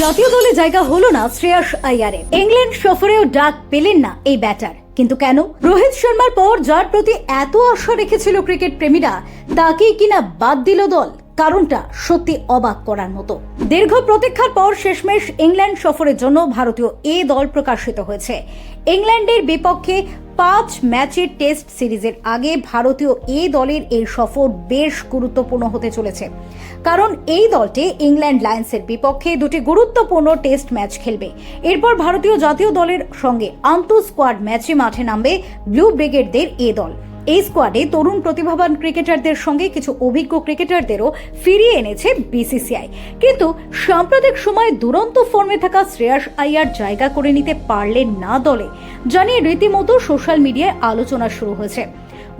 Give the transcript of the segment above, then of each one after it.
জাতীয় দলে জায়গা হলো না শ্রেয়াস আইয়ারের। ইংল্যান্ড সফরেও ডাক পেলেন না এই ব্যাটার। কিন্তু কেন? রোহিত শর্মার পর যার প্রতি এত আশা রেখেছিল ক্রিকেট প্রেমীরা, তাকেই কিনা বাদ দিল দল। কারণটা সত্যি অবাক করার মতো। দীর্ঘ প্রতীক্ষার পর শেষমেশ ইংল্যান্ড সফরের জন্য ভারতীয় এ দল প্রকাশিত হয়েছে। ইংল্যান্ডের বিপক্ষে 5 ম্যাচের টেস্ট সিরিজের আগে ভারতীয় এ দলের এই সফর বেশ গুরুত্বপূর্ণ হতে চলেছে। কারণ এই দলটি ইংল্যান্ড লায়ন্সের বিপক্ষে 2টি গুরুত্বপূর্ণ টেস্ট ম্যাচ খেলবে। এরপর ভারতীয় জাতীয় দলের সঙ্গে আন্তঃ স্কোয়াড ম্যাচে মাঠে নামবে ব্লু ব্রিগেডদের এ দল। এই স্কোয়াডে তরুণ প্রতিভাবান ক্রিকেটারদের সঙ্গে কিছু অভিজ্ঞ ক্রিকেটারদেরও ফিরিয়ে এনেছে বিসিসিআই। কিন্তু সাম্প্রতিক সময়ে দুরন্ত ফর্মে থাকা শ্রেয়াস আইয়ার জায়গা করে নিতে পারলেন না দলে, জানিয়ে রীতিমতো সোশ্যাল মিডিয়ায় আলোচনা শুরু হয়েছে।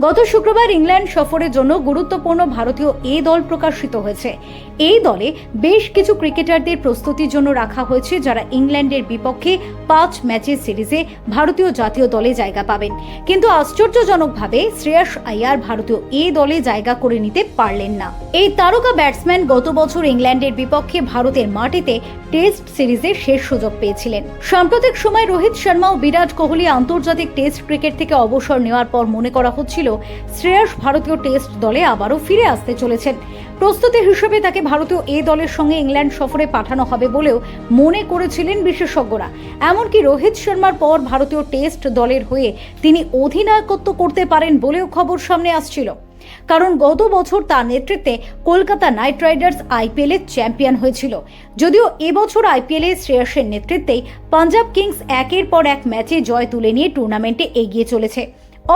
গত শুক্রবার ইংল্যান্ড সফরের জন্য গুরুত্বপূর্ণ ভারতীয় এ দল প্রকাশিত হয়েছে। এই দলে বেশ কিছু ক্রিকেটারদের প্রস্তুতির জন্য রাখা হয়েছে, যারা ইংল্যান্ডের বিপক্ষে 5 ম্যাচের সিরিজে ভারতীয় জাতীয় দলে জায়গা পাবেন। কিন্তু আশ্চর্যজনকভাবে শ্রেয়াস আইয়ার ভারতীয় এ দলে জায়গা করে নিতে পারলেন না। এই তারকা ব্যাটসম্যান গত বছর ইংল্যান্ডের বিপক্ষে ভারতের মাটিতে টেস্ট সিরিজের শেষ সুযোগ পেয়েছিলেন। সাম্প্রতিক সময় রোহিত শর্মা ও বিরাট কোহলি আন্তর্জাতিক টেস্ট ক্রিকেট থেকে অবসর নেওয়ার পর মনে করা হচ্ছিল শ্রেয়াস ভারতীয় টেস্ট দলে আবারও ফিরে আসতে চলেছেন। প্রস্তুতি হিসেবে তাকে ভারতীয় এ দলের সঙ্গে ইংল্যান্ড সফরে পাঠানো হবে বলেও মনে করেছিলেন বিশেষজ্ঞরা। এমনকি রোহিত শর্মার পর ভারতীয় টেস্ট দলের হয়ে তিনি অধিনায়কত্ব করতে পারেন বলেও খবর সামনে আসছিল। কারণ গত বছর তার নেতৃত্বে কলকাতা নাইট রাইডার্স আইপিএল এর চ্যাম্পিয়ন হয়েছিল। যদিও এবছর আইপিএল এ শ্রেয়াসের নেতৃত্বেই পাঞ্জাব কিংস একের পর এক ম্যাচে জয় তুলে নিয়ে টুর্নামেন্টে এগিয়ে চলেছে।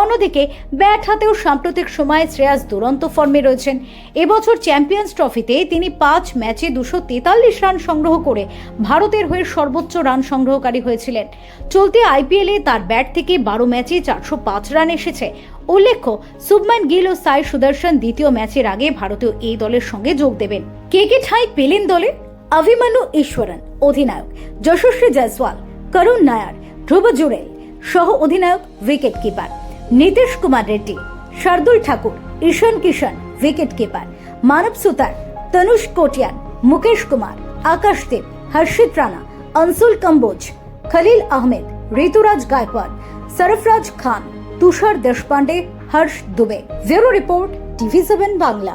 অন্যদিকে ব্যাট হাতেও সাম্প্রতিক সময়ে শ্রেয়াস দুরন্ত ফর্মে রয়েছেন। এবছর চ্যাম্পিয়ন্স ট্রফিতে তিনি 5 ম্যাচে 243 রান সংগ্রহ করে ভারতের হয়ে সর্বোচ্চ রান সংগ্রহকারী হয়েছিলেন। চলতি আইপিএলে তার ব্যাট থেকে 12 ম্যাচে 405 রান এসেছে। উল্লেখ্য, শুভমান গিল ও সাই সুদর্শন দ্বিতীয় ম্যাচের আগে ভারতীয় এই দলের সঙ্গে যোগ দেবেন। কে ঠাঁই পেলেন দলে? অভিমন্যু ঈশ্বরন অধিনায়ক, যশস্বী জয়সওয়াল, করুণ নায়ার, ধ্রুব জুরেল সহ অধিনায়ক, উইকেট কিপার নীতিশ কুমার রেড্ডি, শার্দুল ঠাকুর, ঈশান কিষান উইকেট কিপার, মানব সুতার, তনুষ কোটিয়ান, মুকেশ কুমার, আকাশদীপ, হর্ষিত Rana, Anshul Kamboj, Khaleel Ahmed, Ruturaj Gaikwad, Sarfaraz Khan, Tushar Deshpande, Harsh Dubey. Bureau report, TV7 Bangla.